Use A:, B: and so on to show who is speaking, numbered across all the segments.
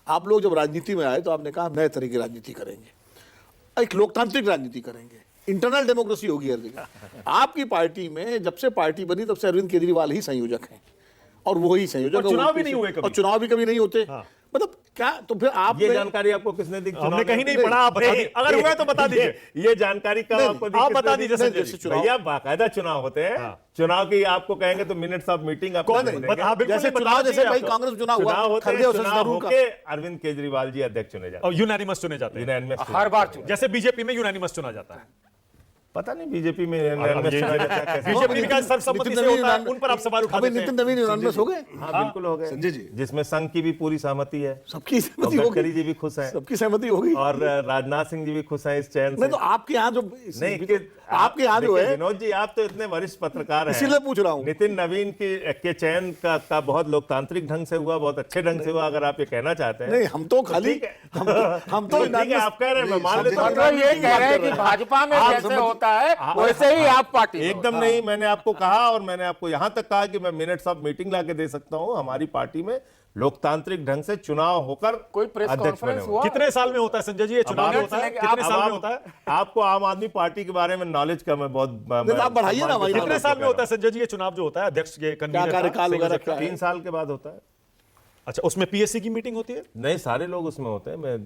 A: आप लोग जब राजनीति में आए तो आपने कहा नए तरह की राजनीति करेंगे, एक लोकतांत्रिक राजनीति करेंगे, इंटरनल डेमोक्रेसी होगी हर जगह। आपकी पार्टी में जब से पार्टी बनी तब से अरविंद केजरीवाल ही संयोजक हैं और वो ही संयोजक,
B: और चुनाव भी नहीं हुए कभी,
A: और चुनाव भी कभी नहीं होते। मतलब क्या, तो फिर आप
C: ये जानकारी आपको किसने दी?
B: हमने कहीं नहीं पढ़ा, आप बता दीजिए, अगर हुआ तो बता दीजिए।
C: ये जानकारी कब आपको दी?
B: आप बता दीजिए संजय जी।
C: भैया बाकायदा चुनाव होते हैं, चुनाव की आपको कहेंगे तो मिनट्स ऑफ मीटिंग आपको
A: कौन है? जैसे चुनाव, जैसे भाई कांग्रेस में चुनाव हुआ,
C: चुनाव होके अरविंद केजरीवाल जी अध्यक्ष चुने जाते हैं,
B: यूनानिमस चुने जाते हैं
C: यूनानिमस
B: हर बार, जैसे बीजेपी में यूनानिमस चुना जाता है।
C: पता नहीं बीजेपी में
B: बीजेपी का सर्वसम्मति से होता है, उन पर आप सवाल उठा देते हैं।
A: नितिन नवीन यूनानिमस हो गए?
C: हाँ बिल्कुल हो गए
D: संजय जी,
C: जिसमें संघ की भी पूरी सहमति है,
A: सबकी सहमति होगी,
C: गडकरी जी भी खुश हैं,
A: सबकी सहमति होगी,
C: और राजनाथ सिंह जी भी खुश हैं इस चयन से।
A: नहीं तो आपके यहाँ जो
C: नहीं,
A: आपके यहाँ जो है,
C: विनोद जी आप तो इतने वरिष्ठ पत्रकार हैं,
A: इसीलिए पूछ रहा हूँ।
C: नितिन नवीन के चयन का बहुत लोकतांत्रिक ढंग से हुआ, बहुत अच्छे ढंग से हुआ, अगर आप ये कहना चाहते हैं।
A: नहीं, हम तो खाली हम तो
C: ठीक है, आप कह रहे हैं, मैं मान लेता हूं।
E: मतलब ये कह रहे हैं कि भाजपा में जैसे होता है वैसे ही आप पार्टी में।
C: एकदम नहीं, मैंने आपको कहा, और मैंने आपको यहां तक कहा कि मैं मिनट्स ऑफ मीटिंग लाके दे सकता हूं। हमारी पार्टी में लोकतांत्रिक ढंग से चुनाव होकर
E: कोई प्रेस
C: अध्यक्ष बने
E: कॉन्फ्रेंस
C: हुए।
E: हुआ?
B: कितने साल में होता है संजय जी ये चुनाव होता है? कितने साल में होता है?
C: आपको आम आदमी पार्टी के बारे में नॉलेज कम है बहुत।
A: आप बढ़ाइए ना भाई।
B: कितने साल में होता है संजय जी ये चुनाव जो होता है अध्यक्ष के
A: क्या कार्यकाल वगैरह क्या है?
C: 3 साल के बाद होता है।
B: अच्छा, उसमें पीएससी की मीटिंग होती है?
C: नहीं, सारे लोग उसमें होते हैं, मैं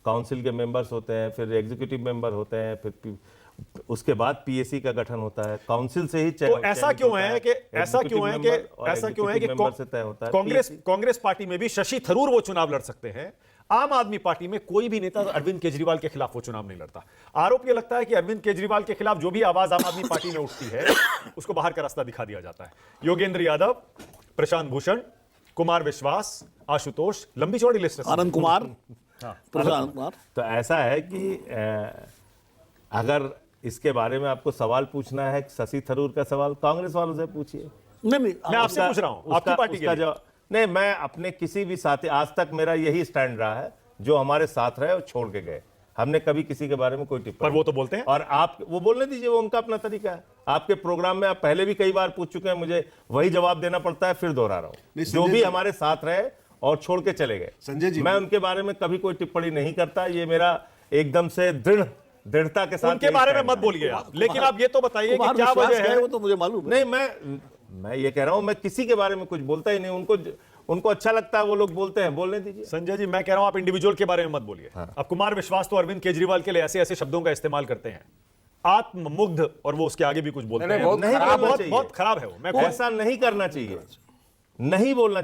C: काउंसिल के मेंबर्स होते हैं, फिर एग्जीक्यूटिव मेंबर होते हैं, फिर उसके बाद पीएससी का गठन होता है, काउंसिल से ही
B: तो ऐसा क्यों है कि कांग्रेस पार्टी में भी शशि थरूर वो चुनाव लड़ सकते हैं, आम आदमी पार्टी में कोई भी नेता अरविंद केजरीवाल के खिलाफ वो चुनाव नहीं लड़ता। आरोप ये लगता है कि अरविंद केजरीवाल के खिलाफ जो भी आवाज आम आदमी पार्टी में उठती है उसको बाहर का रास्ता दिखा दिया जाता है। योगेंद्र यादव, प्रशांत भूषण, कुमार विश्वास, आशुतोष, लंबी चौड़ी लिस्ट है।
A: आनंद कुमार, प्रशांत कुमार।
C: तो ऐसा है कि अगर इसके बारे में आपको सवाल पूछना है, शशि थरूर का सवाल कांग्रेस वालों से पूछिए।
A: नहीं,
B: मैं आपसे पूछ रहा हूं, आपकी पार्टी के लिए।
C: नहीं, मैं अपने किसी भी साथी, आज तक मेरा यही स्टैंड रहा है, जो हमारे साथ रहे और छोड़ के गए, हमने कभी किसी के बारे में कोई टिप्पणी।
B: पर वो तो बोलते हैं,
C: और आप वो बोलने दीजिए, वो उनका अपना तरीका है। आपके प्रोग्राम में आप पहले भी कई बार पूछ चुके हैं, मुझे वही जवाब देना पड़ता है, फिर दोहरा रहा हूं। जो भी हमारे साथ रहे और छोड़ के चले गए,
D: संजय जी,
C: मैं उनके बारे में कभी कोई टिप्पणी नहीं करता। ये मेरा एकदम से दृढ़ता के साथ।
B: उनके बारे में मत बोलिए आप, लेकिन आप ये तो बताइए कि क्या वजह है।
A: वो तो मुझे मालूम है।
C: नहीं, मैं ये कह रहा हूं, मैं किसी के बारे में कुछ बोलता ही नहीं। उनको अच्छा लगता है, वो लोग बोलते हैं, बोलने दीजिए।
B: संजय जी, मैं कह रहा हूं आप इंडिविजुअल के बारे में मत बोलिए। अब कुमार विश्वास तो अरविंद केजरीवाल के लिए ऐसे ऐसे शब्दों का इस्तेमाल करते हैं, आत्ममुग्ध, और वो उसके आगे भी कुछ बोलते हैं।
C: नहीं,
B: बहुत खराब है वो।
C: ऐसा नहीं करना चाहिए, नहीं बोलना